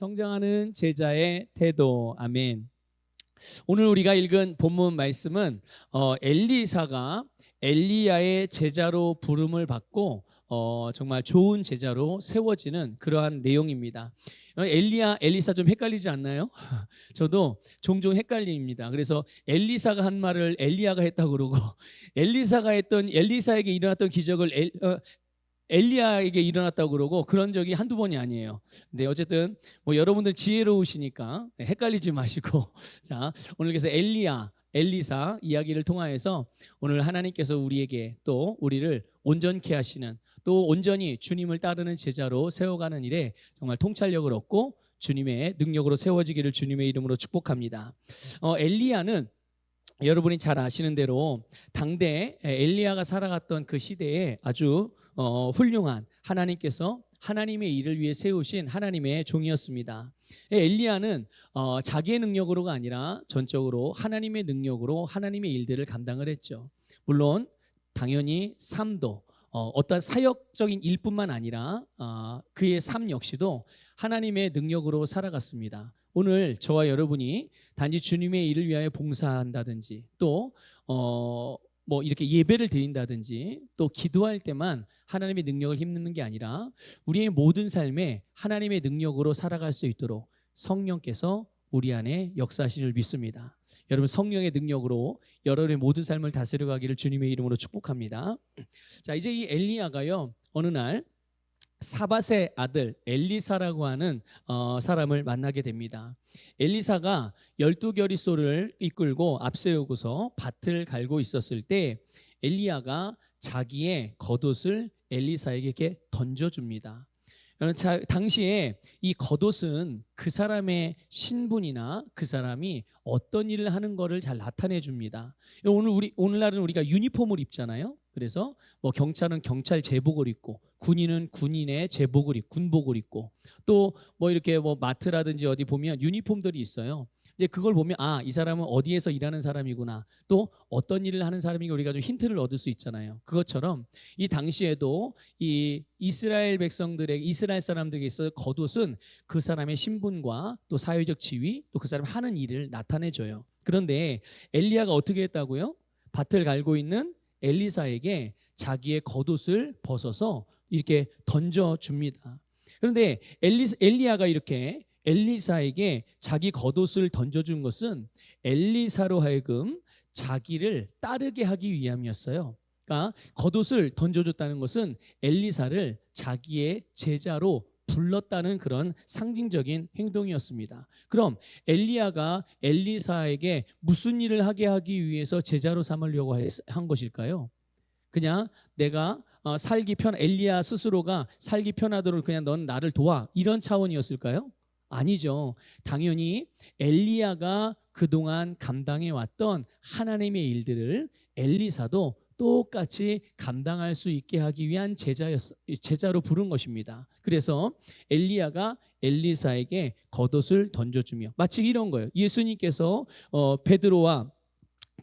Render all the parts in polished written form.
성장하는 제자의 태도. 아멘. 오늘 우리가 읽은 본문 말씀은 엘리사가 엘리야의 제자로 부름을 받고 정말 좋은 제자로 세워지는 그러한 내용입니다. 엘리사 좀 헷갈리지 않나요? 저도 종종 헷갈립니다. 그래서 엘리사가 한 말을 엘리야가 했다고 그러고 엘리사에게 일어났던 기적을 엘리야에게 일어났다고 그러고 그런 적이 한두 번이 아니에요. 근데 어쨌든 여러분들 지혜로우시니까 헷갈리지 마시고 자, 오늘 그래서 엘리사 이야기를 통하여서 오늘 하나님께서 우리에게 또 우리를 온전케 하시는, 또 온전히 주님을 따르는 제자로 세워가는 일에 정말 통찰력을 얻고 주님의 능력으로 세워지기를 주님의 이름으로 축복합니다. 엘리야는 여러분이 잘 아시는 대로 당대 엘리야가 살아갔던 그 시대에 아주 훌륭한 하나님께서 하나님의 일을 위해 세우신 하나님의 종이었습니다. 엘리야는 자기의 능력으로가 아니라 전적으로 하나님의 능력으로 하나님의 일들을 감당을 했죠. 물론 당연히 삶도 어떤 사역적인 일뿐만 아니라 그의 삶 역시도 하나님의 능력으로 살아갔습니다. 오늘 저와 여러분이 단지 주님의 일을 위하여 봉사한다든지 또 이렇게 예배를 드린다든지 또 기도할 때만 하나님의 능력을 힘쓰는 게 아니라 우리의 모든 삶에 하나님의 능력으로 살아갈 수 있도록 성령께서 우리 안에 역사하시는 줄 믿습니다. 여러분, 성령의 능력으로 여러분의 모든 삶을 다스려가기를 주님의 이름으로 축복합니다. 자, 이제 이 엘리야가요, 어느 날 사밧의 아들 엘리사라고 하는 사람을 만나게 됩니다. 엘리사가 12겨리소를 이끌고 앞세우고서 밭을 갈고 있었을 때 엘리야가 자기의 겉옷을 엘리사에게 이렇게 던져줍니다. 당시에 이 겉옷은 그 사람의 신분이나 그 사람이 어떤 일을 하는 것을 잘 나타내 줍니다. 오늘날은 우리가 유니폼을 입잖아요. 그래서 경찰은 경찰 제복을 입고 군인은 군인의 군복을 입고 또 이렇게 마트라든지 어디 보면 유니폼들이 있어요. 이제 그걸 보면 이 사람은 어디에서 일하는 사람이구나, 또 어떤 일을 하는 사람이고 우리가 좀 힌트를 얻을 수 있잖아요. 그것처럼 이 당시에도 이 이스라엘 사람들에게 있어 겉옷은 그 사람의 신분과 또 사회적 지위, 또 그 사람이 하는 일을 나타내줘요. 그런데 엘리야가 어떻게 했다고요? 밭을 갈고 있는 엘리사에게 자기의 겉옷을 벗어서 이렇게 던져줍니다. 그런데 엘리야가 이렇게 엘리사에게 자기 겉옷을 던져준 것은 엘리사로 하여금 자기를 따르게 하기 위함이었어요. 그러니까 겉옷을 던져줬다는 것은 엘리사를 자기의 제자로 불렀다는 그런 상징적인 행동이었습니다. 그럼 엘리야가 엘리사에게 무슨 일을 하게 하기 위해서 제자로 삼으려고 한 것일까요? 그냥 내가 엘리야 스스로가 살기 편하도록 그냥 넌 나를 도와, 이런 차원이었을까요? 아니죠. 당연히 엘리야가 그동안 감당해왔던 하나님의 일들을 엘리사도 똑같이 감당할 수 있게 하기 위한 제자로 부른 것입니다. 그래서 엘리야가 엘리사에게 겉옷을 던져주며, 마치 이런 거예요. 예수님께서 베드로와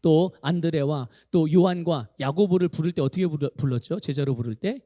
또 안드레와 또 요한과 야고보를 부를 때 어떻게 불렀죠? 제자로 부를 때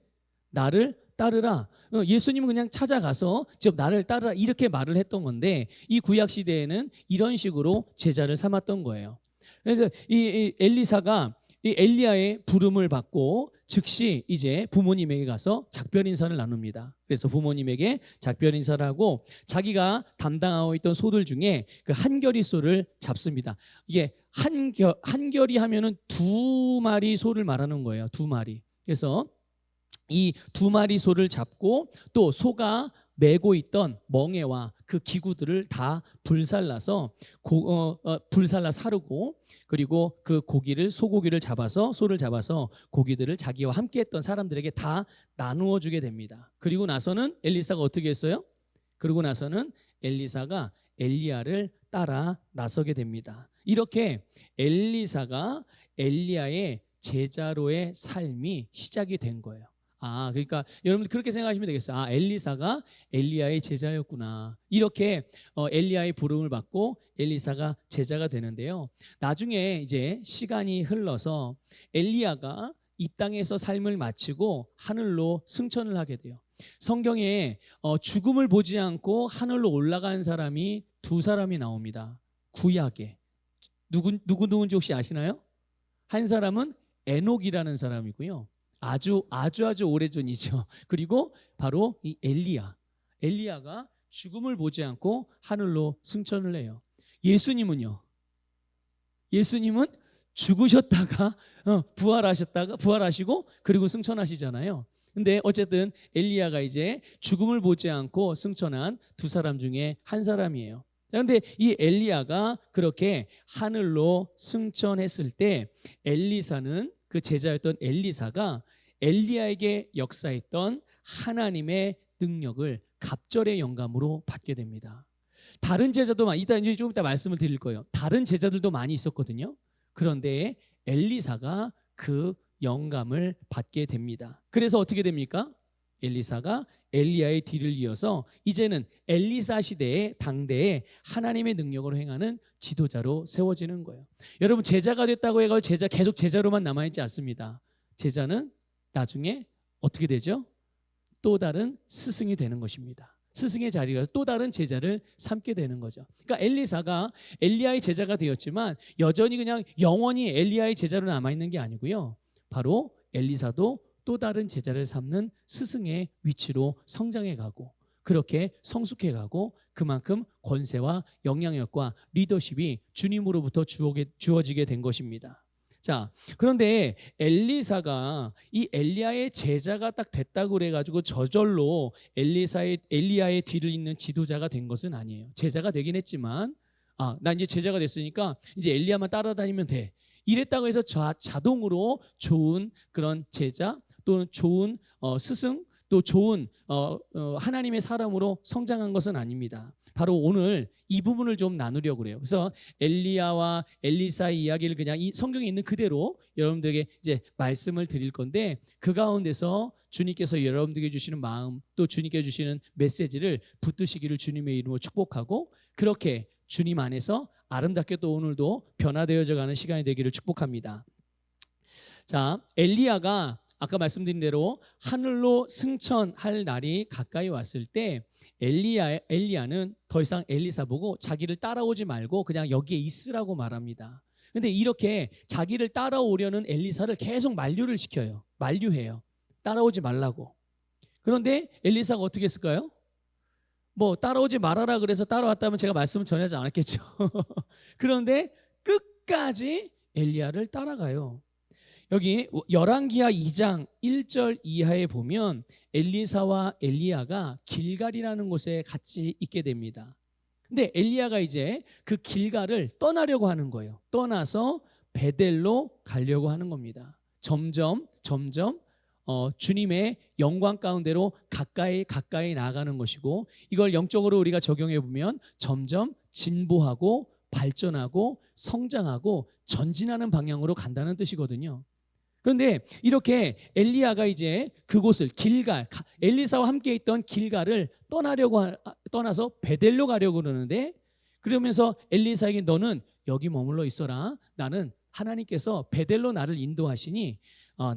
나를 따르라. 예수님은 그냥 찾아가서 즉 나를 따르라 이렇게 말을 했던 건데, 이 구약 시대에는 이런 식으로 제자를 삼았던 거예요. 그래서 이 엘리사가 이 엘리야의 부름을 받고 즉시 이제 부모님에게 가서 작별 인사를 나눕니다. 그래서 부모님에게 작별 인사를 하고 자기가 담당하고 있던 소들 중에 그 한겨리 소를 잡습니다. 이게 한겨리 하면은 2마리 소를 말하는 거예요. 2마리. 그래서 이 2마리 소를 잡고 또 소가 메고 있던 멍에와 그 기구들을 다 불살라 사르고, 그리고 그 소고기를 잡아서 소를 잡아서 고기들을 자기와 함께했던 사람들에게 다 나누어 주게 됩니다. 그리고 나서는 엘리사가 어떻게 했어요? 그리고 나서는 엘리사가 엘리야를 따라 나서게 됩니다. 이렇게 엘리사가 엘리야의 제자로의 삶이 시작이 된 거예요. 그러니까 여러분들 그렇게 생각하시면 되겠어요. 엘리사가 엘리야의 제자였구나. 이렇게 엘리야의 부름을 받고 엘리사가 제자가 되는데요. 나중에 이제 시간이 흘러서 엘리야가 이 땅에서 삶을 마치고 하늘로 승천을 하게 돼요. 성경에 죽음을 보지 않고 하늘로 올라간 사람이 두 사람이 나옵니다. 구약에. 누군지 혹시 아시나요? 한 사람은 에녹이라는 사람이고요. 아주 오래전이죠. 그리고 바로 이 엘리야가 죽음을 보지 않고 하늘로 승천을 해요. 예수님은요? 예수님은 죽으셨다가 부활하시고 그리고 승천하시잖아요. 근데 어쨌든 엘리야가 이제 죽음을 보지 않고 승천한 두 사람 중에 한 사람이에요. 그런데 이 엘리야가 그렇게 하늘로 승천했을 때 엘리사는, 그 제자였던 엘리사가 엘리야에게 역사했던 하나님의 능력을 갑절의 영감으로 받게 됩니다. 다른 제자도 좀 이따 말씀을 드릴 거예요. 다른 제자들도 많이 있었거든요. 그런데 엘리사가 그 영감을 받게 됩니다. 그래서 어떻게 됩니까? 엘리사가 엘리야의 뒤를 이어서 이제는 엘리사 시대의 당대에 하나님의 능력으로 행하는 지도자로 세워지는 거예요. 여러분, 제자가 됐다고 해가지고 계속 제자로만 남아있지 않습니다. 제자는 나중에 어떻게 되죠? 또 다른 스승이 되는 것입니다. 스승의 자리가 또 다른 제자를 삼게 되는 거죠. 그러니까 엘리사가 엘리야의 제자가 되었지만 여전히 그냥 영원히 엘리야의 제자로 남아있는 게 아니고요. 바로 엘리사도 또 다른 제자를 삼는 스승의 위치로 성장해 가고, 그렇게 성숙해 가고, 그만큼 권세와 영향력과 리더십이 주님으로부터 주어지게 된 것입니다. 자, 그런데 엘리사가 이 엘리야의 제자가 딱 됐다고 그래가지고 저절로 엘리야의 뒤를 잇는 지도자가 된 것은 아니에요. 제자가 되긴 했지만, 나 이제 제자가 됐으니까 이제 엘리야만 따라다니면 돼. 이랬다고 해서 자동으로 좋은 그런 제자 또는 좋은 스승, 또 좋은 하나님의 사람으로 성장한 것은 아닙니다. 바로 오늘 이 부분을 좀 나누려고 그래요. 그래서 엘리야와 엘리사의 이야기를 그냥 이 성경에 있는 그대로 여러분들에게 이제 말씀을 드릴 건데, 그 가운데서 주님께서 여러분들에게 주시는 마음, 또 주님께 주시는 메시지를 붙드시기를 주님의 이름으로 축복하고, 그렇게 주님 안에서 아름답게 또 오늘도 변화되어져 가는 시간이 되기를 축복합니다. 자, 엘리야가 아까 말씀드린 대로 하늘로 승천할 날이 가까이 왔을 때 엘리야는 더 이상 엘리사 보고 자기를 따라오지 말고 그냥 여기에 있으라고 말합니다. 근데 이렇게 자기를 따라오려는 엘리사를 계속 만류해요. 따라오지 말라고. 그런데 엘리사가 어떻게 했을까요? 따라오지 말아라 그래서 따라왔다면 제가 말씀을 전하지 않았겠죠. 그런데 끝까지 엘리야를 따라가요. 여기 열왕기하 2장 1절 이하에 보면 엘리사와 엘리야가 길갈이라는 곳에 같이 있게 됩니다. 근데 엘리야가 이제 그 길갈을 떠나려고 하는 거예요. 떠나서 베델로 가려고 하는 겁니다. 점점 주님의 영광 가운데로 가까이 나아가는 것이고, 이걸 영적으로 우리가 적용해 보면 점점 진보하고 발전하고 성장하고 전진하는 방향으로 간다는 뜻이거든요. 그런데 이렇게 엘리야가 이제 그곳을 길갈, 엘리사와 함께 있던 길갈을 떠나서 베델로 가려고 그러는데, 그러면서 엘리사에게 너는 여기 머물러 있어라. 나는 하나님께서 베델로 나를 인도하시니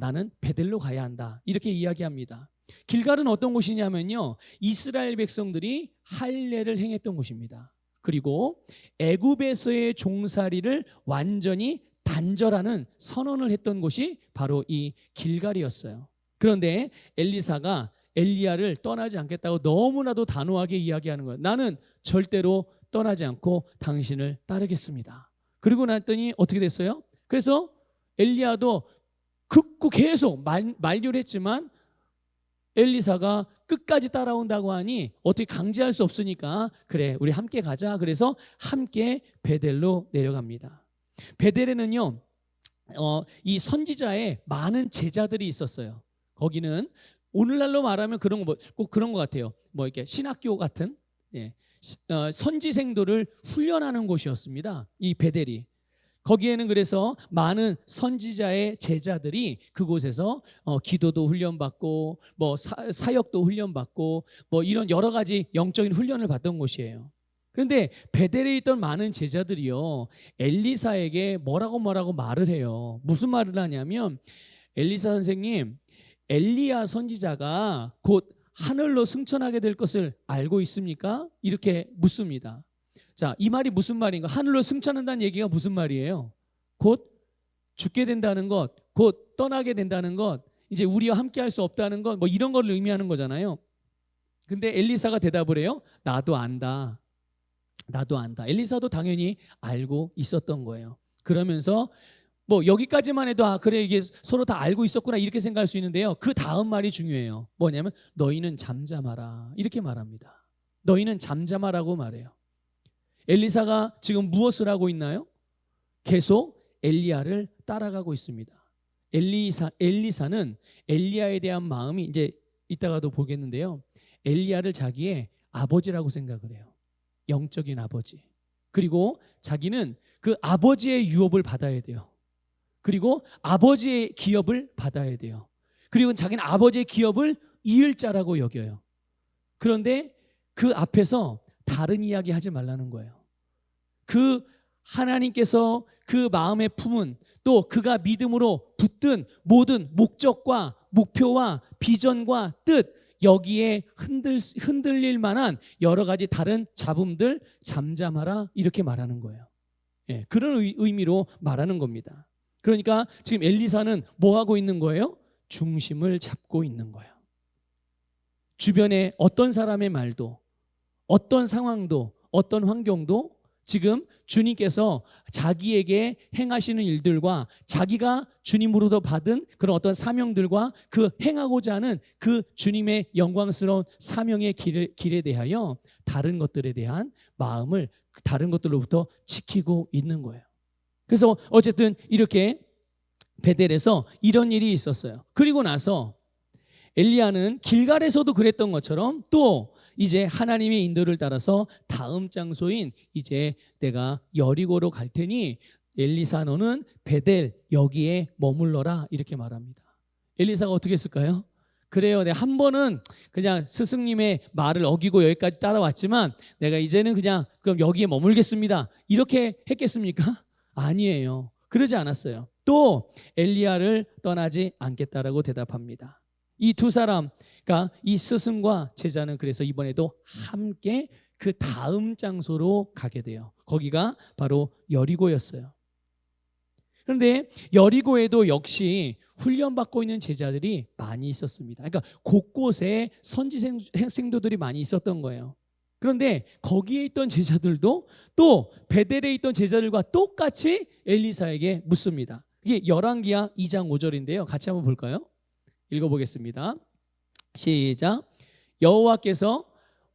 나는 베델로 가야 한다. 이렇게 이야기합니다. 길갈은 어떤 곳이냐면요, 이스라엘 백성들이 할례를 행했던 곳입니다. 그리고 애굽에서의 종살이를 완전히 단절하는 선언을 했던 곳이 바로 이 길갈이었어요. 그런데 엘리사가 엘리야를 떠나지 않겠다고 너무나도 단호하게 이야기하는 거예요. 나는 절대로 떠나지 않고 당신을 따르겠습니다. 그리고 났더니 어떻게 됐어요? 그래서 엘리야도 극구 계속 만류를 했지만 엘리사가 끝까지 따라온다고 하니 어떻게 강제할 수 없으니까 그래 우리 함께 가자. 그래서 함께 베델로 내려갑니다. 베델에는요 이 선지자의 많은 제자들이 있었어요. 거기는 오늘날로 말하면 꼭 그런 것 같아요. 이렇게 신학교 같은 선지생도를 훈련하는 곳이었습니다. 이 베델이. 거기에는 그래서 많은 선지자의 제자들이 그곳에서 기도도 훈련받고 사역도 훈련받고 이런 여러 가지 영적인 훈련을 받던 곳이에요. 그런데 베델에 있던 많은 제자들이요 엘리사에게 뭐라고 말을 해요. 무슨 말을 하냐면 엘리사 선생님, 엘리야 선지자가 곧 하늘로 승천하게 될 것을 알고 있습니까? 이렇게 묻습니다. 자, 이 말이 무슨 말인가? 하늘로 승천한다는 얘기가 무슨 말이에요? 곧 죽게 된다는 것, 곧 떠나게 된다는 것, 이제 우리와 함께 할 수 없다는 것, 뭐 이런 걸 의미하는 거잖아요. 근데 엘리사가 대답을 해요. 나도 안다. 나도 안다. 엘리사도 당연히 알고 있었던 거예요. 그러면서 뭐 여기까지만 해도 그래 이게 서로 다 알고 있었구나 이렇게 생각할 수 있는데요. 그 다음 말이 중요해요. 뭐냐면 너희는 잠잠하라 이렇게 말합니다. 너희는 잠잠하라고 말해요. 엘리사가 지금 무엇을 하고 있나요? 계속 엘리야를 따라가고 있습니다. 엘리사는 엘리야에 대한 마음이 이제 이따가도 보겠는데요. 엘리야를 자기의 아버지라고 생각을 해요. 영적인 아버지. 그리고 자기는 그 아버지의 유업을 받아야 돼요. 그리고 아버지의 기업을 받아야 돼요. 그리고 자기는 아버지의 기업을 이을 자라고 여겨요. 그런데 그 앞에서 다른 이야기 하지 말라는 거예요. 그 하나님께서 그 마음에 품은 또 그가 믿음으로 붙든 모든 목적과 목표와 비전과 뜻 여기에 흔들릴 만한 여러 가지 다른 잡음들 잠잠하라 이렇게 말하는 거예요. 예, 그런 의미로 말하는 겁니다. 그러니까 지금 엘리사는 뭐 하고 있는 거예요? 중심을 잡고 있는 거예요. 주변에 어떤 사람의 말도 어떤 상황도 어떤 환경도 지금 주님께서 자기에게 행하시는 일들과 자기가 주님으로부터 받은 그런 어떤 사명들과 그 행하고자 하는 그 주님의 영광스러운 사명의 길에 대하여 다른 것들에 대한 마음을 다른 것들로부터 지키고 있는 거예요. 그래서 어쨌든 이렇게 베델에서 이런 일이 있었어요. 그리고 나서 엘리야는 길갈에서도 그랬던 것처럼 또 이제 하나님의 인도를 따라서 다음 장소인 이제 내가 여리고로 갈 테니 엘리사 너는 베델 여기에 머물러라 이렇게 말합니다. 엘리사가 어떻게 했을까요? 그래요. 내가 한 번은 그냥 스승님의 말을 어기고 여기까지 따라왔지만 내가 이제는 그냥 그럼 여기에 머물겠습니다. 이렇게 했겠습니까? 아니에요. 그러지 않았어요. 또 엘리야를 떠나지 않겠다라고 대답합니다. 이 두 사람, 그러니까 이 스승과 제자는 그래서 이번에도 함께 그 다음 장소로 가게 돼요. 거기가 바로 여리고였어요. 그런데 여리고에도 역시 훈련받고 있는 제자들이 많이 있었습니다. 그러니까 곳곳에 선지생도들이 많이 있었던 거예요. 그런데 거기에 있던 제자들도 또 베델에 있던 제자들과 똑같이 엘리사에게 묻습니다. 이게 열왕기하 2장 5절인데요. 같이 한번 볼까요? 읽어보겠습니다. 시작. 여호와께서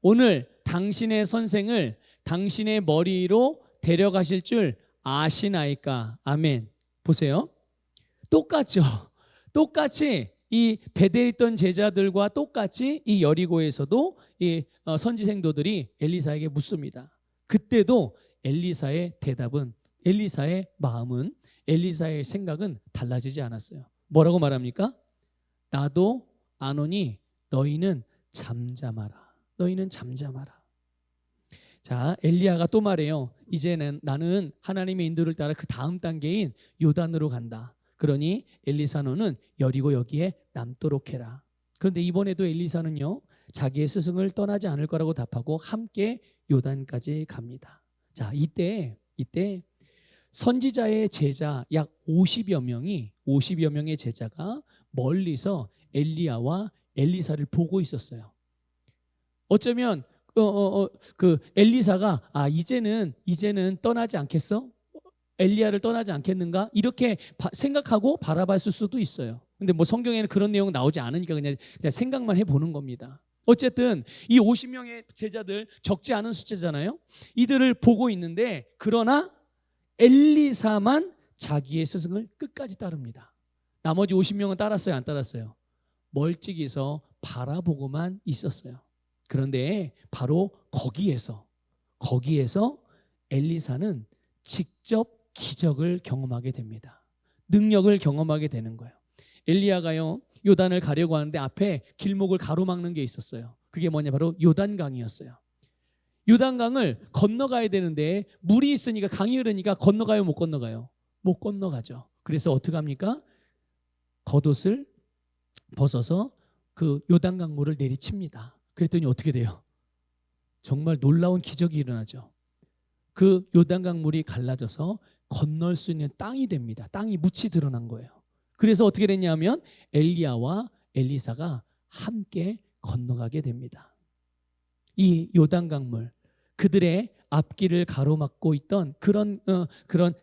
오늘 당신의 선생을 당신의 머리로 데려가실 줄 아시나이까? 아멘. 보세요. 똑같죠. 똑같이 이 베델에 있던 제자들과 똑같이 이 여리고에서도 이 선지생도들이 엘리사에게 묻습니다. 그때도 엘리사의 대답은 엘리사의 마음은 엘리사의 생각은 달라지지 않았어요. 뭐라고 말합니까? 나도 아노니 너희는 잠잠하라. 너희는 잠잠하라. 자, 엘리야가 또 말해요. 이제는 나는 하나님의 인도를 따라 그 다음 단계인 요단으로 간다. 그러니 엘리사 너는 여리고 여기에 남도록 해라. 그런데 이번에도 엘리사는요 자기의 스승을 떠나지 않을 거라고 답하고 함께 요단까지 갑니다. 자, 이때 선지자의 제자 약 50여 명의 제자가 멀리서 엘리야와 엘리사를 보고 있었어요. 어쩌면 그 엘리사가 이제는 떠나지 않겠어? 엘리야를 떠나지 않겠는가? 이렇게 생각하고 바라봤을 수도 있어요. 근데 뭐 성경에는 그런 내용 나오지 않으니까 그냥 생각만 해보는 겁니다. 어쨌든 이 50명의 제자들 적지 않은 숫자잖아요. 이들을 보고 있는데 그러나 엘리사만 자기의 스승을 끝까지 따릅니다. 나머지 50명은 따랐어요? 안 따랐어요? 멀찍이서 바라보고만 있었어요. 그런데 바로 거기에서 엘리사는 직접 기적을 경험하게 됩니다. 능력을 경험하게 되는 거예요. 엘리야가요 요단을 가려고 하는데 앞에 길목을 가로막는 게 있었어요. 그게 뭐냐 바로 요단강이었어요. 요단강을 건너가야 되는데 물이 있으니까 강이 흐르니까 건너가요 못 건너가요? 못 건너가죠. 그래서 어떻게 합니까? 겉옷을 벗어서 그 요단 강물을 내리칩니다. 그랬더니 어떻게 돼요? 정말 놀라운 기적이 일어나죠. 그 요단 강물이 갈라져서 건널 수 있는 땅이 됩니다. 땅이 묻이 드러난 거예요. 그래서 어떻게 됐냐면 엘리야와 엘리사가 함께 건너가게 됩니다. 이 요단 강물, 그들의 앞길을 가로막고 있던 그런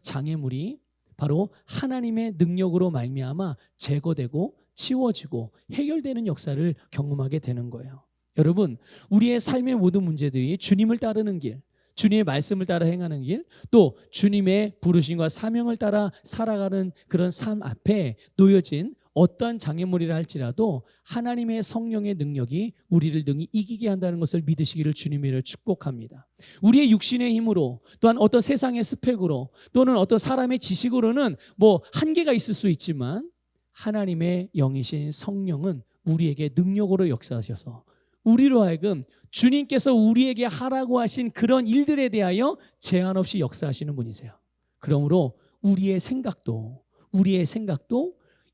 장애물이 바로 하나님의 능력으로 말미암아 제거되고 치워지고 해결되는 역사를 경험하게 되는 거예요. 여러분, 우리의 삶의 모든 문제들이 주님을 따르는 길, 주님의 말씀을 따라 행하는 길, 또 주님의 부르심과 사명을 따라 살아가는 그런 삶 앞에 놓여진 어떠한 장애물이라 할지라도 하나님의 성령의 능력이 우리를 능히 이기게 한다는 것을 믿으시기를 주님의 축복합니다. 우리의 육신의 힘으로, 또한 어떤 세상의 스펙으로, 또는 어떤 사람의 지식으로는 뭐 한계가 있을 수 있지만 하나님의 영이신 성령은 우리에게 능력으로 역사하셔서 우리로 하여금 주님께서 우리에게 하라고 하신 그런 일들에 대하여 제한 없이 역사하시는 분이세요. 그러므로 우리의 생각도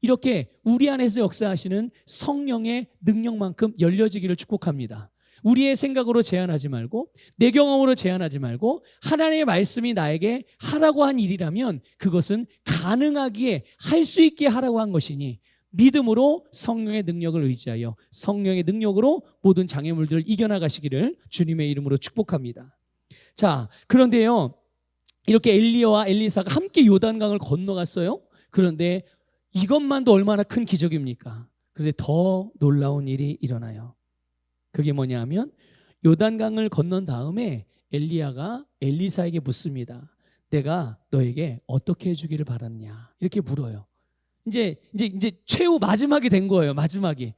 이렇게 우리 안에서 역사하시는 성령의 능력만큼 열려지기를 축복합니다. 우리의 생각으로 제한하지 말고, 내 경험으로 제한하지 말고, 하나님의 말씀이 나에게 하라고 한 일이라면 그것은 가능하기에 할 수 있게 하라고 한 것이니 믿음으로 성령의 능력을 의지하여 성령의 능력으로 모든 장애물들을 이겨나가시기를 주님의 이름으로 축복합니다. 자, 그런데요, 이렇게 엘리야와 엘리사가 함께 요단강을 건너갔어요. 그런데 이것만도 얼마나 큰 기적입니까? 그런데 더 놀라운 일이 일어나요. 그게 뭐냐면 요단강을 건넌 다음에 엘리야가 엘리사에게 묻습니다. 내가 너에게 어떻게 해주기를 바랐냐? 이렇게 물어요. 이제 최후 마지막이 된 거예요. 마지막이.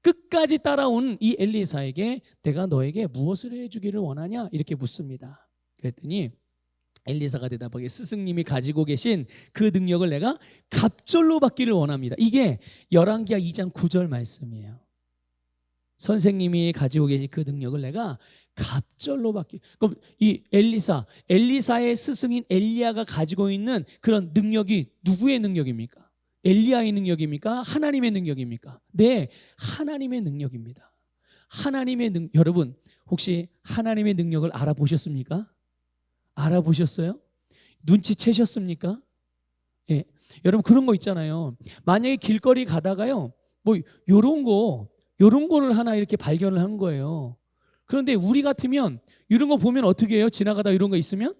끝까지 따라온 이 엘리사에게 내가 너에게 무엇을 해주기를 원하냐? 이렇게 묻습니다. 그랬더니 엘리사가 대답하기에 스승님이 가지고 계신 그 능력을 내가 갑절로 받기를 원합니다. 이게 열왕기하 2장 9절 말씀이에요. 선생님이 가지고 계신 그 능력을 내가 갑절로 받기. 그럼 이 엘리사의 스승인 엘리야가 가지고 있는 그런 능력이 누구의 능력입니까? 엘리야의 능력입니까? 하나님의 능력입니까? 네, 하나님의 능력입니다. 여러분 혹시 하나님의 능력을 알아보셨습니까? 알아보셨어요? 눈치채셨습니까? 예, 여러분 그런 거 있잖아요. 만약에 길거리 가다가요, 뭐 요런 거를 하나 이렇게 발견을 한 거예요. 그런데 우리 같으면 이런 거 보면 어떻게 해요? 지나가다 이런 거 있으면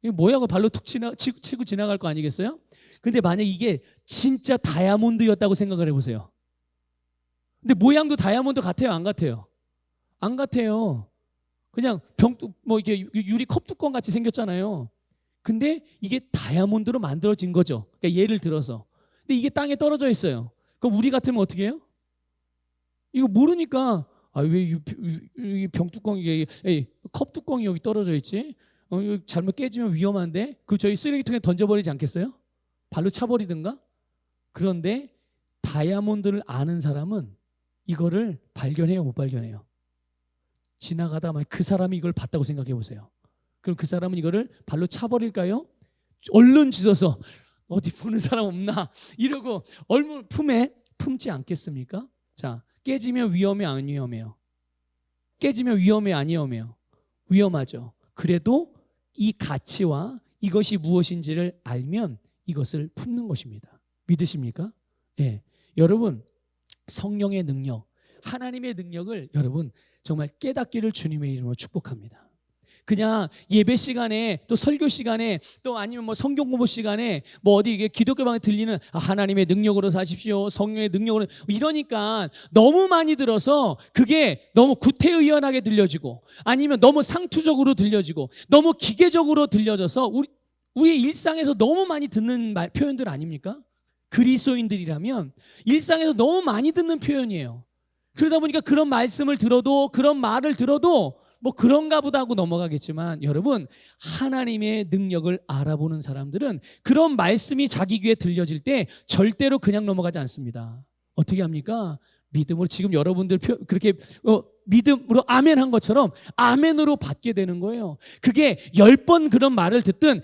이게 뭐야? 그 발로 툭 치고 지나갈 거 아니겠어요? 근데 만약 이게 진짜 다이아몬드였다고 생각을 해보세요. 근데 모양도 다이아몬드 같아요? 안 같아요? 안 같아요. 그냥 이게 유리 컵뚜껑 같이 생겼잖아요. 근데 이게 다이아몬드로 만들어진 거죠. 그러니까 예를 들어서. 근데 이게 땅에 떨어져 있어요. 그럼 우리 같으면 어떻게 해요? 이거 모르니까 왜 이 병뚜껑이 컵뚜껑이 여기 떨어져 있지? 이거 잘못 깨지면 위험한데 저희 쓰레기통에 던져버리지 않겠어요? 발로 차버리든가? 그런데 다이아몬드를 아는 사람은 이거를 발견해요, 못 발견해요? 지나가다 그 사람이 이걸 봤다고 생각해 보세요. 그럼 그 사람은 이거를 발로 차버릴까요? 얼른 주워서 어디 보는 사람 없나? 이러고 얼른 품에 품지 않겠습니까? 자, 깨지면 위험해, 안 위험해요? 깨지면 위험해, 안 위험해요? 위험하죠. 그래도 이 가치와 이것이 무엇인지를 알면 이것을 품는 것입니다. 믿으십니까? 예. 여러분, 성령의 능력, 하나님의 능력을 여러분 정말 깨닫기를 주님의 이름으로 축복합니다. 그냥 예배 시간에 또 설교 시간에 또 아니면 뭐 성경 공부 시간에 뭐 어디 이게 기독교 방에 들리는 하나님의 능력으로 사십시오, 성령의 능력으로, 이러니까 너무 많이 들어서 그게 너무 구태의연하게 들려지고 아니면 너무 상투적으로 들려지고 너무 기계적으로 들려져서 우리의 일상에서 너무 많이 듣는 표현들 아닙니까? 그리스도인들이라면 일상에서 너무 많이 듣는 표현이에요. 그러다 보니까 그런 말씀을 들어도, 그런 말을 들어도 뭐 그런가 보다 하고 넘어가겠지만, 여러분 하나님의 능력을 알아보는 사람들은 그런 말씀이 자기 귀에 들려질 때 절대로 그냥 넘어가지 않습니다. 어떻게 합니까? 믿음으로. 지금 여러분들 그렇게 믿음으로 아멘 한 것처럼 아멘으로 받게 되는 거예요. 그게 10번 그런 말을 듣든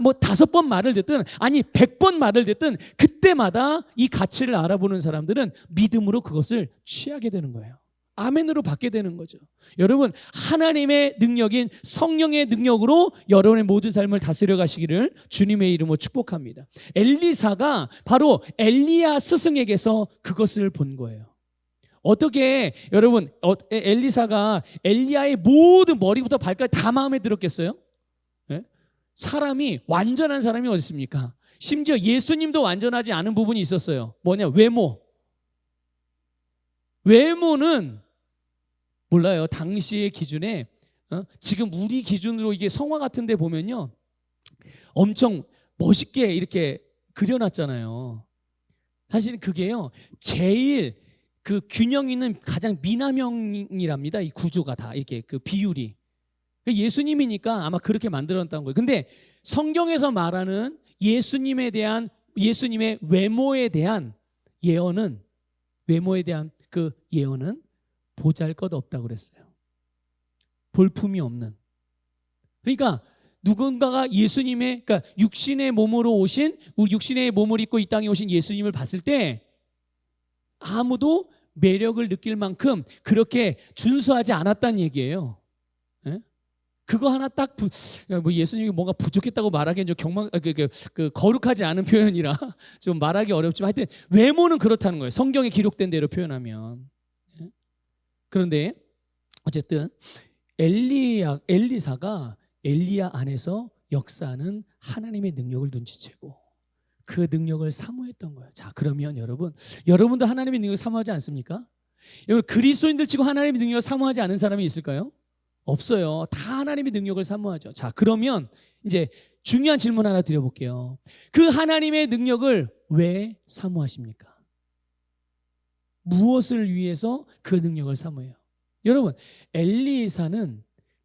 뭐 5번 말을 듣든 아니 100번 말을 듣든 그때마다 이 가치를 알아보는 사람들은 믿음으로 그것을 취하게 되는 거예요. 아멘으로 받게 되는 거죠. 여러분, 하나님의 능력인 성령의 능력으로 여러분의 모든 삶을 다스려 가시기를 주님의 이름으로 축복합니다. 엘리사가 바로 엘리야 스승에게서 그것을 본 거예요. 어떻게 여러분 엘리사가 엘리야의 모든 머리부터 발까지 다 마음에 들었겠어요? 네? 사람이 완전한 사람이 어디 있습니까? 심지어 예수님도 완전하지 않은 부분이 있었어요. 뭐냐? 외모는 몰라요. 당시의 기준에 지금 우리 기준으로 이게 성화 같은 데 보면요 엄청 멋있게 이렇게 그려놨잖아요. 사실 그게요 제일 그 균형 있는 가장 미남형이랍니다. 이 구조가 다 이렇게 그 비율이 예수님이니까 아마 그렇게 만들어놨다는 거예요. 근데 성경에서 말하는 예수님의 외모에 대한 예언은 보잘것없다고 그랬어요. 볼품이 없는. 그러니까 누군가가 예수님의 그러니까 육신의 몸으로 오신 우리 육신의 몸을 입고 이 땅에 오신 예수님을 봤을 때 아무도 매력을 느낄 만큼 그렇게 준수하지 않았다는 얘기예요. 네? 그거 하나 딱 뭐 예수님이 뭔가 부족했다고 말하기엔 좀 거룩하지 않은 표현이라 좀 말하기 어렵지만 하여튼 외모는 그렇다는 거예요. 성경에 기록된 대로 표현하면. 네? 그런데 어쨌든 엘리사가 엘리야 안에서 역사하는 하나님의 능력을 눈치채고 그 능력을 사모했던 거예요. 자, 그러면 여러분도 하나님의 능력을 사모하지 않습니까? 여러분 그리스도인들 치고 하나님의 능력을 사모하지 않은 사람이 있을까요? 없어요. 다 하나님의 능력을 사모하죠. 자, 그러면 이제 중요한 질문 하나 드려볼게요. 그 하나님의 능력을 왜 사모하십니까? 무엇을 위해서 그 능력을 사모해요? 여러분, 엘리사는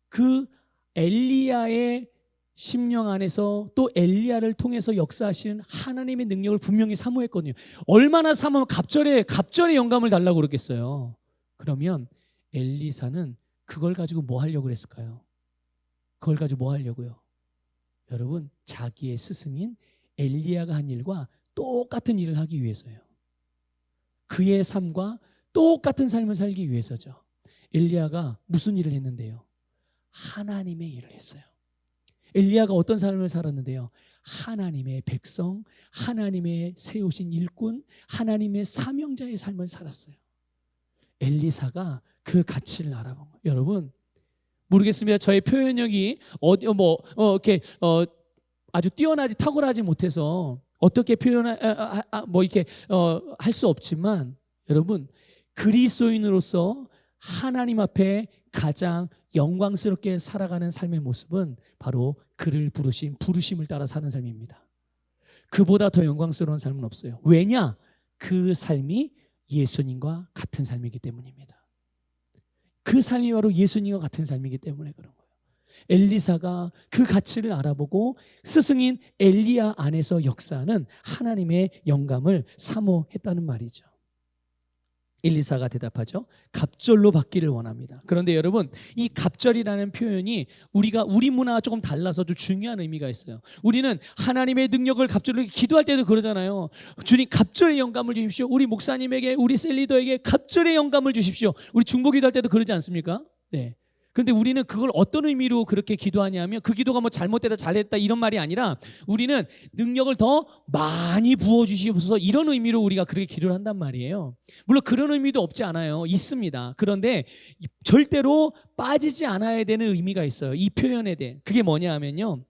그 엘리야의 심령 안에서 또 엘리야를 통해서 역사하시는 하나님의 능력을 분명히 사모했거든요. 얼마나 사모하면 갑절의 영감을 달라고 그랬겠어요. 그러면 엘리사는 그걸 가지고 뭐 하려고 그랬을까요? 그걸 가지고 뭐 하려고요? 여러분, 자기의 스승인 엘리야가 한 일과 똑같은 일을 하기 위해서요. 그의 삶과 똑같은 삶을 살기 위해서죠. 엘리야가 무슨 일을 했는데요? 하나님의 일을 했어요. 엘리야가 어떤 삶을 살았는데요? 하나님의 백성, 하나님의 세우신 일꾼, 하나님의 사명자의 삶을 살았어요. 엘리사가 그 가치를 알아본 거예요. 여러분, 모르겠습니다. 저의 표현력이 이렇게 아주 뛰어나지 탁월하지 못해서 어떻게 할 수 없지만 여러분, 그리스도인으로서 하나님 앞에 가장 영광스럽게 살아가는 삶의 모습은 바로 그를 부르신 부르심을 따라 사는 삶입니다. 그보다 더 영광스러운 삶은 없어요. 왜냐? 그 삶이 예수님과 같은 삶이기 때문입니다. 그 삶이 바로 예수님과 같은 삶이기 때문에 그런 거예요. 엘리사가 그 가치를 알아보고 스승인 엘리야 안에서 역사하는 하나님의 영감을 사모했다는 말이죠. 엘리사가 대답하죠. 갑절로 받기를 원합니다. 그런데 여러분, 이 갑절이라는 표현이 우리 문화와 조금 달라서 좀 중요한 의미가 있어요. 우리는 하나님의 능력을 갑절로 기도할 때도 그러잖아요. 주님 갑절의 영감을 주십시오. 우리 목사님에게, 우리 셀리더에게 갑절의 영감을 주십시오. 우리 중보 기도할 때도 그러지 않습니까? 네. 근데 우리는 그걸 어떤 의미로 그렇게 기도하냐면 그 기도가 뭐 잘못되다 잘했다 이런 말이 아니라 우리는 능력을 더 많이 부어주시옵소서 이런 의미로 우리가 그렇게 기도를 한단 말이에요. 물론 그런 의미도 없지 않아요. 있습니다. 그런데 절대로 빠지지 않아야 되는 의미가 있어요. 이 표현에 대해. 그게 뭐냐 하면요,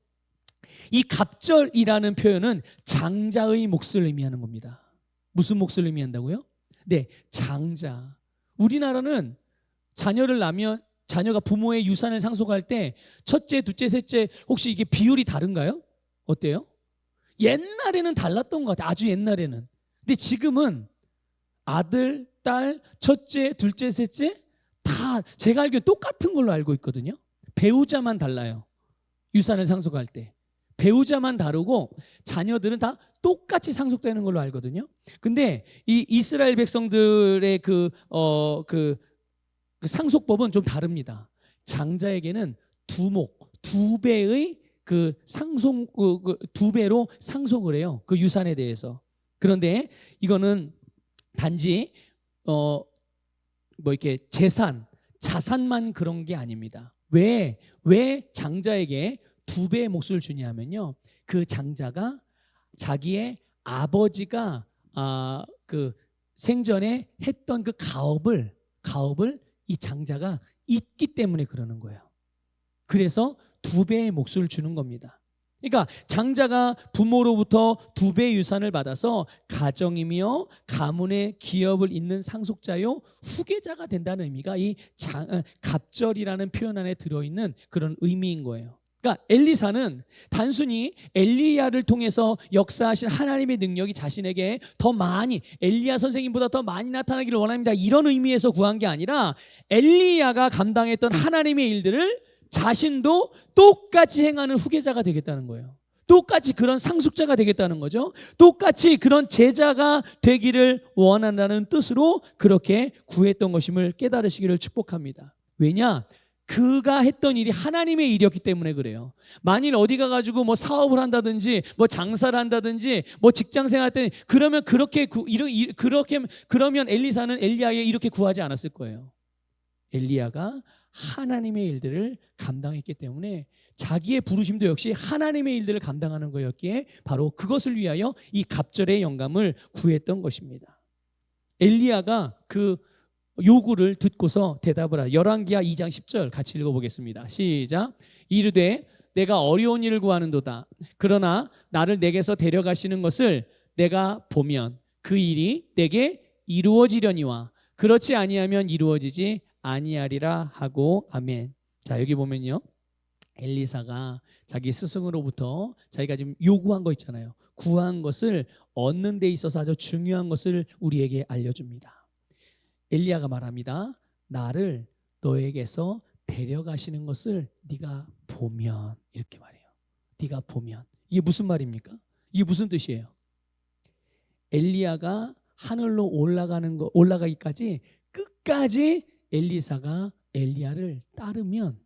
이 갑절이라는 표현은 장자의 몫을 의미하는 겁니다. 무슨 몫을 의미한다고요? 네, 장자. 우리나라는 자녀를 낳으면 자녀가 부모의 유산을 상속할 때 첫째, 둘째, 셋째 혹시 이게 비율이 다른가요? 어때요? 옛날에는 달랐던 것 같아요. 아주 옛날에는. 근데 지금은 아들, 딸, 첫째, 둘째, 셋째 다 제가 알기로 똑같은 걸로 알고 있거든요. 배우자만 달라요. 유산을 상속할 때. 배우자만 다르고 자녀들은 다 똑같이 상속되는 걸로 알거든요. 근데 이 이스라엘 백성들의 그 상속법은 좀 다릅니다. 장자에게는 두 배의 그 상속, 두 배로 상속을 해요. 그 유산에 대해서. 그런데 이거는 단지 뭐 이렇게 자산만 그런 게 아닙니다. 왜 장자에게 두 배의 몫을 주냐면요. 그 장자가 자기의 아버지가 그 생전에 했던 그 가업을 이 장자가 잊기 때문에 그러는 거예요. 그래서 두 배의 몫을 주는 겁니다. 그러니까 장자가 부모로부터 두 배의 유산을 받아서 가정이며 가문의 기업을 잇는 상속자요 후계자가 된다는 의미가 이 갑절이라는 표현 안에 들어있는 그런 의미인 거예요. 그러니까 엘리사는 단순히 엘리야를 통해서 역사하신 하나님의 능력이 자신에게 더 많이, 엘리야 선생님보다 더 많이 나타나기를 원합니다, 이런 의미에서 구한 게 아니라 엘리야가 감당했던 하나님의 일들을 자신도 똑같이 행하는 후계자가 되겠다는 거예요. 똑같이 그런 상속자가 되겠다는 거죠. 똑같이 그런 제자가 되기를 원한다는 뜻으로 그렇게 구했던 것임을 깨달으시기를 축복합니다. 왜냐? 그가 했던 일이 하나님의 일이었기 때문에 그래요. 만일 어디 가가지고 뭐 사업을 한다든지 뭐 장사를 한다든지 뭐 직장 생활 때 그러면 그러면 엘리사는 엘리야에게 이렇게 구하지 않았을 거예요. 엘리야가 하나님의 일들을 감당했기 때문에 자기의 부르심도 역시 하나님의 일들을 감당하는 거였기에 바로 그것을 위하여 이 갑절의 영감을 구했던 것입니다. 엘리야가 그 요구를 듣고서 대답을 하라. 열왕기하 2장 10절 같이 읽어보겠습니다. 시작. 이르되 내가 어려운 일을 구하는도다. 그러나 나를 내게서 데려가시는 것을 내가 보면 그 일이 내게 이루어지려니와 그렇지 아니하면 이루어지지 아니하리라 하고 아멘. 자, 여기 보면요, 엘리사가 자기 스승으로부터 자기가 지금 요구한 거 있잖아요. 구한 것을 얻는 데 있어서 아주 중요한 것을 우리에게 알려줍니다. 엘리야가 말합니다. 나를 너에게서 데려가시는 것을 네가 보면, 이렇게 말해요. 네가 보면. 이게 무슨 말입니까? 이게 무슨 뜻이에요? 엘리야가 하늘로 올라가기까지 끝까지 엘리사가 엘리야를 따르면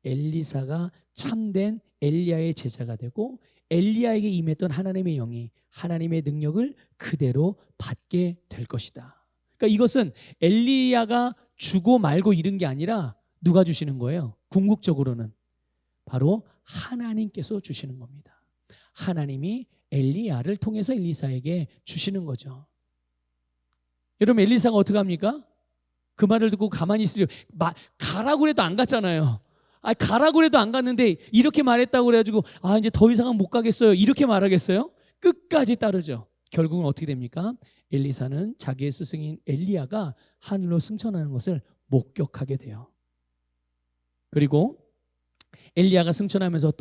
엘리사가 참된 엘리야의 제자가 되고 엘리야에게 임했던 하나님의 영이 하나님의 능력을 그대로 받게 될 것이다. 그러니까 이것은 엘리야가 주고 말고 이른 게 아니라 누가 주시는 거예요? 궁극적으로는 바로 하나님께서 주시는 겁니다. 하나님이 엘리야를 통해서 엘리사에게 주시는 거죠. 여러분, 엘리사가 어떻게 합니까? 그 말을 듣고 가만히 있으려 가라고 해도 안 갔잖아요. 가라고 해도 안 갔는데 이렇게 말했다고 그래가지고 이제 더 이상은 못 가겠어요, 이렇게 말하겠어요? 끝까지 따르죠. 결국은 어떻게 됩니까? 엘리사는 자기의 스승인 엘리야가 하늘로 승천하는 것을 목격하게 돼요. 그리고 엘리야가 승천하면서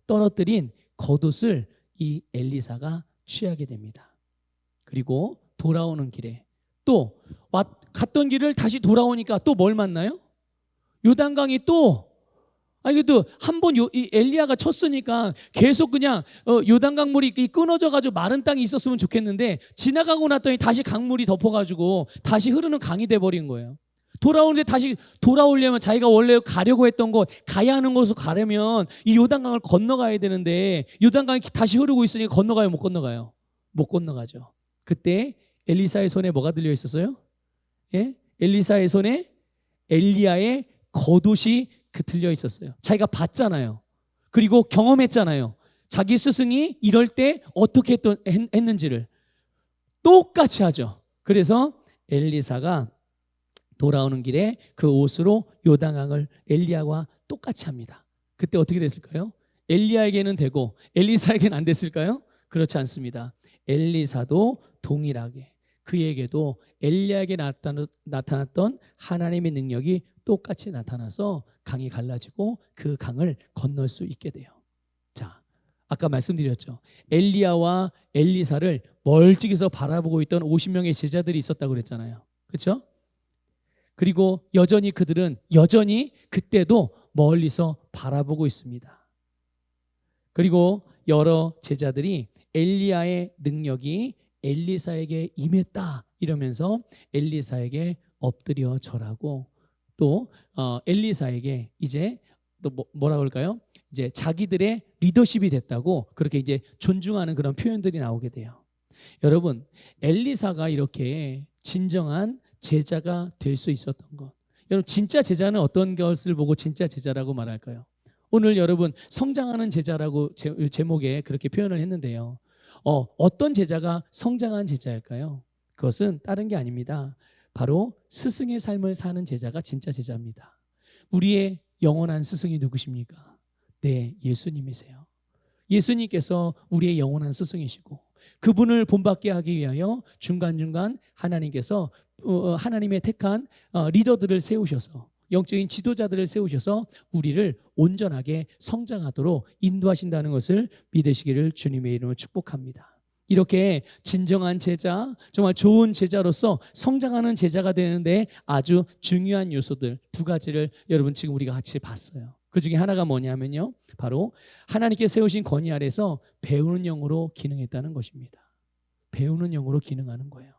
떨어뜨린 겉옷을 이 엘리사가 취하게 됩니다. 그리고 돌아오는 길에 또 갔던 길을 다시 돌아오니까 또 뭘 만나요? 요단강이 또 그래도 한번 엘리야가 쳤으니까 계속 그냥 요단강 물이 끊어져가지고 마른 땅이 있었으면 좋겠는데 지나가고 났더니 다시 강물이 덮어가지고 다시 흐르는 강이 돼버린 거예요. 돌아오는데 다시 돌아오려면 자기가 원래 가려고 했던 곳, 가야 하는 곳으로 가려면 이 요단강을 건너가야 되는데 요단강이 다시 흐르고 있으니까 건너가요, 못 건너가요? 못 건너가죠. 그때 엘리사의 손에 뭐가 들려 있었어요? 예? 엘리사의 손에 엘리야의 겉옷이 들려 있었어요. 자기가 봤잖아요. 그리고 경험했잖아요. 자기 스승이 이럴 때 어떻게 했는지를 똑같이 하죠. 그래서 엘리사가 돌아오는 길에 그 옷으로 요단강을 엘리야와 똑같이 합니다. 그때 어떻게 됐을까요? 엘리야에게는 되고 엘리사에게는 안 됐을까요? 그렇지 않습니다. 엘리사도 동일하게 그에게도 엘리야에게 나타났던 하나님의 능력이 똑같이 나타나서 강이 갈라지고 그 강을 건널 수 있게 돼요. 자, 아까 말씀드렸죠. 엘리야와 엘리사를 멀찍이서 바라보고 있던 50명의 제자들이 있었다고 그랬잖아요. 그렇죠? 그리고 그들은 여전히 그때도 멀리서 바라보고 있습니다. 그리고 여러 제자들이 엘리야의 능력이 엘리사에게 임했다 이러면서 엘리사에게 엎드려 절하고 또 엘리사에게 이제 또 뭐라 그럴까요? 이제 자기들의 리더십이 됐다고 그렇게 이제 존중하는 그런 표현들이 나오게 돼요. 여러분, 엘리사가 이렇게 진정한 제자가 될 수 있었던 것. 여러분, 진짜 제자는 어떤 것을 보고 진짜 제자라고 말할까요? 오늘 여러분 성장하는 제자라고 제목에 그렇게 표현을 했는데요. 어떤 제자가 성장한 제자일까요? 그것은 다른 게 아닙니다. 바로 스승의 삶을 사는 제자가 진짜 제자입니다. 우리의 영원한 스승이 누구십니까? 네, 예수님이세요. 예수님께서 우리의 영원한 스승이시고 그분을 본받게 하기 위하여 중간중간 하나님께서 하나님의 택한 리더들을 세우셔서 영적인 지도자들을 세우셔서 우리를 온전하게 성장하도록 인도하신다는 것을 믿으시기를 주님의 이름으로 축복합니다. 이렇게 진정한 제자, 정말 좋은 제자로서 성장하는 제자가 되는데 아주 중요한 요소들 두 가지를 여러분 지금 우리가 같이 봤어요. 그 중에 하나가 뭐냐면요, 바로 하나님께 세우신 권위 아래서 배우는 영으로 기능했다는 것입니다. 배우는 영으로 기능하는 거예요.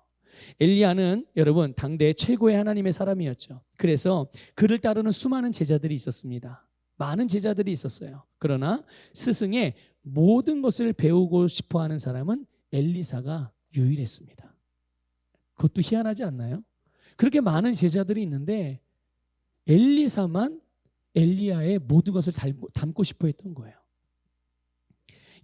엘리야는 여러분 당대 최고의 하나님의 사람이었죠. 그래서 그를 따르는 수많은 제자들이 있었습니다. 많은 제자들이 있었어요. 그러나 스승의 모든 것을 배우고 싶어하는 사람은 엘리사가 유일했습니다. 그것도 희한하지 않나요? 그렇게 많은 제자들이 있는데 엘리사만 엘리야의 모든 것을 담고 싶어 했던 거예요.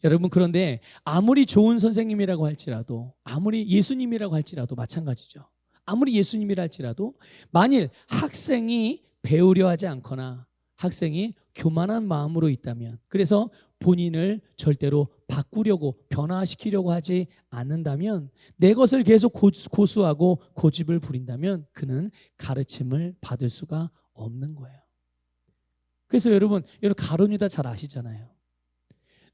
여러분, 그런데 아무리 좋은 선생님이라고 할지라도, 아무리 예수님이라고 할지라도 마찬가지죠. 아무리 예수님이라 할지라도 만일 학생이 배우려 하지 않거나 학생이 교만한 마음으로 있다면, 그래서 본인을 절대로 바꾸려고 변화시키려고 하지 않는다면, 내 것을 계속 고수하고 고집을 부린다면 그는 가르침을 받을 수가 없는 거예요. 그래서 여러분 가룟 유다 잘 아시잖아요.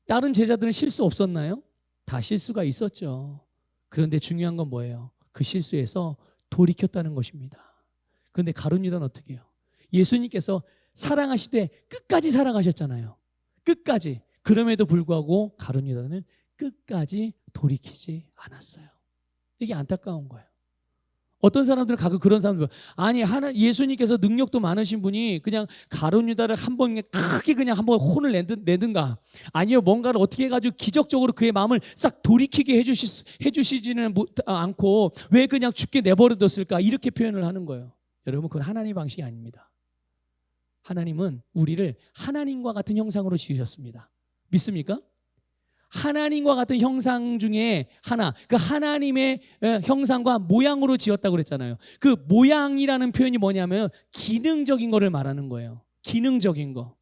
다른 제자들은 실수 없었나요? 다 실수가 있었죠. 그런데 중요한 건 뭐예요? 그 실수에서 돌이켰다는 것입니다. 그런데 가룟 유다는 어떻게 해요? 예수님께서 사랑하시되 끝까지 사랑하셨잖아요. 끝까지. 그럼에도 불구하고 가룟 유다는 끝까지 돌이키지 않았어요. 이게 안타까운 거예요. 어떤 사람들은 가끔 그런 사람들, 아니 예수님께서 능력도 많으신 분이 그냥 가룟 유다를 한번 크게 그냥 한번 혼을 내든가, 아니요 뭔가를 어떻게 해가지고 기적적으로 그의 마음을 싹 돌이키게 해주시지는 않고 왜 그냥 죽게 내버려뒀을까, 이렇게 표현을 하는 거예요. 여러분, 그건 하나님의 방식이 아닙니다. 하나님은 우리를 하나님과 같은 형상으로 지으셨습니다. 믿습니까? 하나님과 같은 형상 중에 하나, 그 하나님의 형상과 모양으로 지었다고 그랬잖아요. 그 모양이라는 표현이 뭐냐면 기능적인 거를 말하는 거예요. 기능적인 거.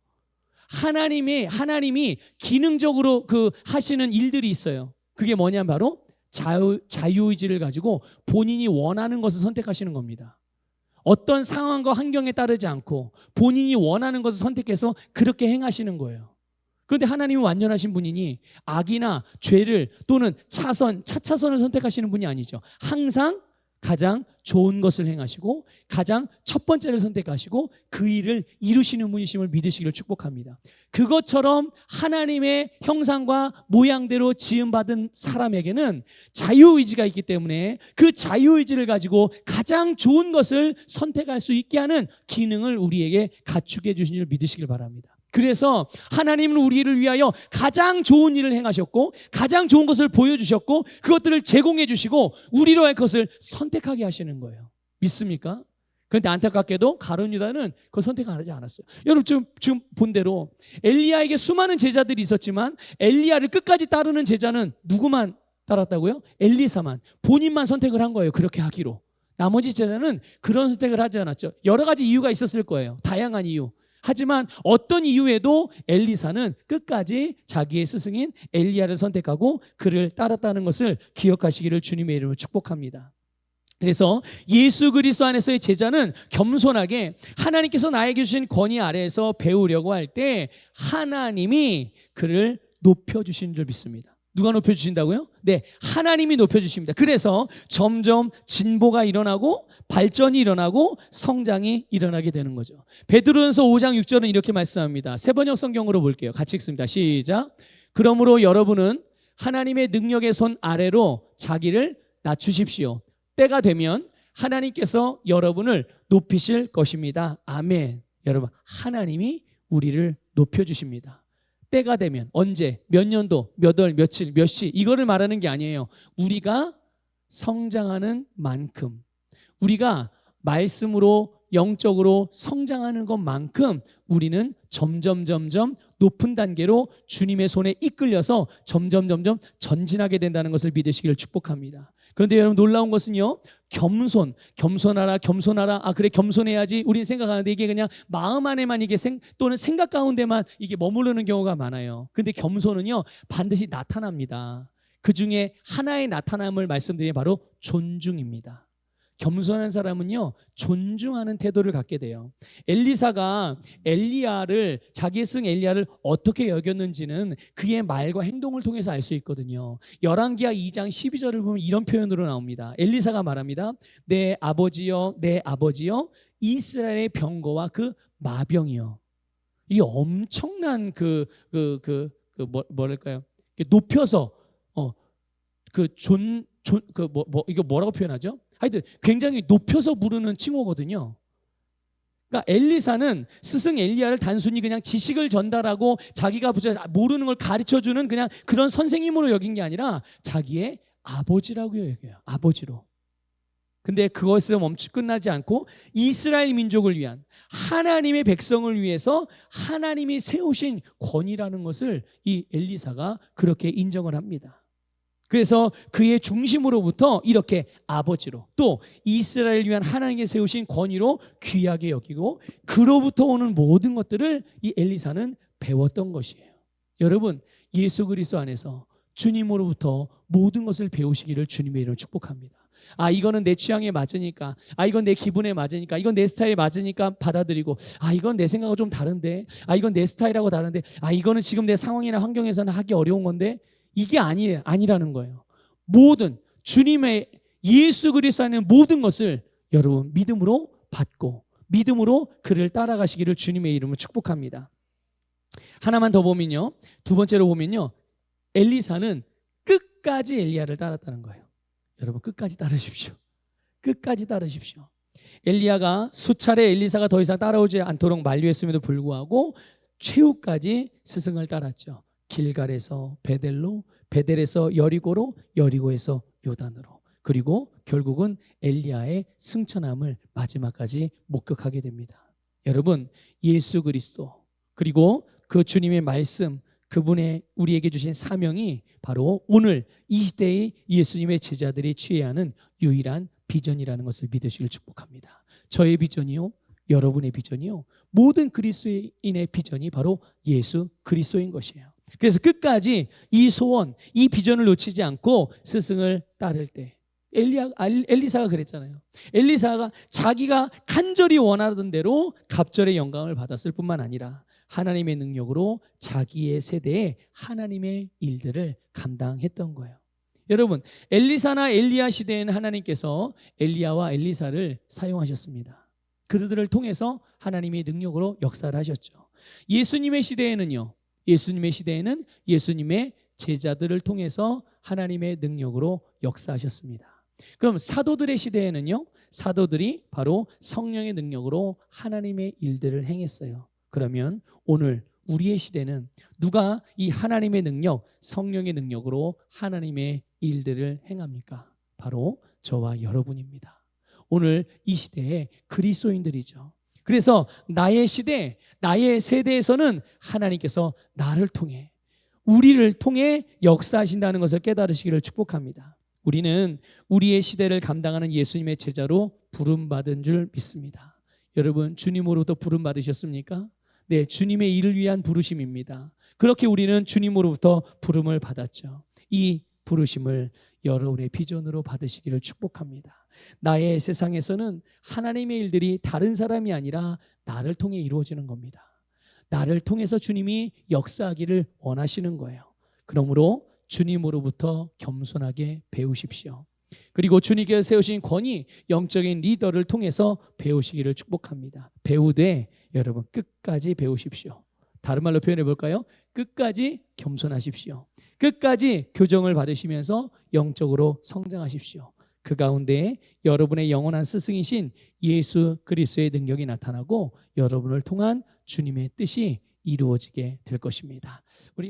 하나님이 기능적으로 그 하시는 일들이 있어요. 그게 뭐냐면 바로 자유의지를 가지고 본인이 원하는 것을 선택하시는 겁니다. 어떤 상황과 환경에 따르지 않고 본인이 원하는 것을 선택해서 그렇게 행하시는 거예요. 그런데 하나님은 완전하신 분이니 악이나 죄를 또는 차차선을 선택하시는 분이 아니죠. 항상 가장 좋은 것을 행하시고 가장 첫 번째를 선택하시고 그 일을 이루시는 분이심을 믿으시기를 축복합니다. 그것처럼 하나님의 형상과 모양대로 지음받은 사람에게는 자유의지가 있기 때문에 그 자유의지를 가지고 가장 좋은 것을 선택할 수 있게 하는 기능을 우리에게 갖추게 해주신 줄 믿으시길 바랍니다. 그래서 하나님은 우리를 위하여 가장 좋은 일을 행하셨고 가장 좋은 것을 보여주셨고 그것들을 제공해 주시고 우리로 할 것을 선택하게 하시는 거예요. 믿습니까? 그런데 안타깝게도 가룟 유다는 그걸 선택하지 않았어요. 여러분 지금 본 대로 엘리야에게 수많은 제자들이 있었지만 엘리야를 끝까지 따르는 제자는 누구만 따랐다고요? 엘리사만. 본인만 선택을 한 거예요. 그렇게 하기로. 나머지 제자는 그런 선택을 하지 않았죠. 여러 가지 이유가 있었을 거예요. 다양한 이유. 하지만 어떤 이유에도 엘리사는 끝까지 자기의 스승인 엘리야를 선택하고 그를 따랐다는 것을 기억하시기를 주님의 이름으로 축복합니다. 그래서 예수 그리스도 안에서의 제자는 겸손하게 하나님께서 나에게 주신 권위 아래에서 배우려고 할 때 하나님이 그를 높여주시는 줄 믿습니다. 누가 높여주신다고요? 네, 하나님이 높여주십니다. 그래서 점점 진보가 일어나고 발전이 일어나고 성장이 일어나게 되는 거죠. 베드로전서 5장 6절은 이렇게 말씀합니다. 세번역 성경으로 볼게요. 같이 읽습니다. 시작. 그러므로 여러분은 하나님의 능력의 손 아래로 자기를 낮추십시오. 때가 되면 하나님께서 여러분을 높이실 것입니다. 아멘. 여러분, 하나님이 우리를 높여주십니다. 때가 되면 언제, 몇 년도, 몇 월, 며칠, 몇 시 이거를 말하는 게 아니에요. 우리가 성장하는 만큼, 우리가 말씀으로 영적으로 성장하는 것만큼 우리는 점점 높은 단계로 주님의 손에 이끌려서 점점 전진하게 된다는 것을 믿으시기를 축복합니다. 그런데 여러분, 놀라운 것은요, 겸손하라. 아, 그래, 겸손해야지 우리는 생각하는데 이게 그냥 마음 안에만 이게 또는 생각 가운데만 이게 머무르는 경우가 많아요. 근데 겸손은요, 반드시 나타납니다. 그 중에 하나의 나타남을 말씀드리면 바로 존중입니다. 겸손한 사람은요, 존중하는 태도를 갖게 돼요. 엘리사가 자기의 스 엘리야를 어떻게 여겼는지는 그의 말과 행동을 통해서 알 수 있거든요. 열왕기하 2장 12절을 보면 이런 표현으로 나옵니다. 엘리사가 말합니다. 내 아버지여, 이스라엘의 병거와 그 마병이여. 이 엄청난 뭐랄까요? 높여서 이거 뭐라고 표현하죠? 하여튼 굉장히 높여서 부르는 칭호거든요. 그러니까 엘리사는 스승 엘리야를 단순히 그냥 지식을 전달하고 자기가 모르는 걸 가르쳐주는 그냥 그런 선생님으로 여긴 게 아니라 자기의 아버지라고 여겨요. 아버지로. 근데 그것에서 끝나지 않고 이스라엘 민족을 위한, 하나님의 백성을 위해서 하나님이 세우신 권위라는 것을 이 엘리사가 그렇게 인정을 합니다. 그래서 그의 중심으로부터 이렇게 아버지로, 또 이스라엘을 위한 하나님께 세우신 권위로 귀하게 여기고, 그로부터 오는 모든 것들을 이 엘리사는 배웠던 것이에요. 여러분, 예수 그리스도 안에서 주님으로부터 모든 것을 배우시기를 주님의 이름으로 축복합니다. 아, 이거는 내 취향에 맞으니까, 아, 이건 내 기분에 맞으니까, 이건 내 스타일에 맞으니까 받아들이고, 아, 이건 내 생각과 좀 다른데, 아, 이건 내 스타일하고 다른데, 아, 이거는 지금 내 상황이나 환경에서는 하기 어려운 건데, 이게 아니라는 거예요. 모든 주님의 예수 그리스도 안에 모든 것을 여러분 믿음으로 받고 믿음으로 그를 따라가시기를 주님의 이름으로 축복합니다. 하나만 더 보면요, 두 번째로 보면요, 엘리사는 끝까지 엘리야를 따랐다는 거예요. 여러분, 끝까지 따르십시오. 끝까지 따르십시오. 엘리야가 수차례 엘리사가 더 이상 따라오지 않도록 만류했음에도 불구하고 최후까지 스승을 따랐죠. 길갈에서 베델로, 베델에서 여리고로, 여리고에서 요단으로, 그리고 결국은 엘리야의 승천함을 마지막까지 목격하게 됩니다. 여러분, 예수 그리스도 그리고 그 주님의 말씀, 그분의 우리에게 주신 사명이 바로 오늘 이 시대의 예수님의 제자들이 취해야 하는 유일한 비전이라는 것을 믿으시길 축복합니다. 저의 비전이요, 여러분의 비전이요, 모든 그리스도인의 비전이 바로 예수 그리스도인 것이에요. 그래서 끝까지 이 소원, 이 비전을 놓치지 않고 스승을 따를 때, 엘리사가 그랬잖아요. 엘리사가 자기가 간절히 원하던 대로 갑절의 영광을 받았을 뿐만 아니라 하나님의 능력으로 자기의 세대에 하나님의 일들을 감당했던 거예요. 여러분, 엘리사나 엘리야 시대에는 하나님께서 엘리야와 엘리사를 사용하셨습니다. 그들을 통해서 하나님의 능력으로 역사를 하셨죠. 예수님의 시대에는 예수님의 제자들을 통해서 하나님의 능력으로 역사하셨습니다. 그럼 사도들의 시대에는요, 사도들이 바로 성령의 능력으로 하나님의 일들을 행했어요. 그러면 오늘 우리의 시대는 누가 이 하나님의 능력, 성령의 능력으로 하나님의 일들을 행합니까? 바로 저와 여러분입니다. 오늘 이 시대의 그리스도인들이죠. 그래서 나의 시대, 나의 세대에서는 하나님께서 나를 통해, 우리를 통해 역사하신다는 것을 깨달으시기를 축복합니다. 우리는 우리의 시대를 감당하는 예수님의 제자로 부름받은 줄 믿습니다. 여러분, 주님으로부터 부름받으셨습니까? 네, 주님의 일을 위한 부르심입니다. 그렇게 우리는 주님으로부터 부름을 받았죠. 이 부르심을 여러분의 비전으로 받으시기를 축복합니다. 나의 세상에서는 하나님의 일들이 다른 사람이 아니라 나를 통해 이루어지는 겁니다. 나를 통해서 주님이 역사하기를 원하시는 거예요. 그러므로 주님으로부터 겸손하게 배우십시오. 그리고 주님께서 세우신 권위, 영적인 리더를 통해서 배우시기를 축복합니다. 배우되 여러분, 끝까지 배우십시오. 다른 말로 표현해 볼까요? 끝까지 겸손하십시오. 끝까지 교정을 받으시면서 영적으로 성장하십시오. 그 가운데 여러분의 영원한 스승이신 예수 그리스도의 능력이 나타나고 여러분을 통한 주님의 뜻이 이루어지게 될 것입니다. 우리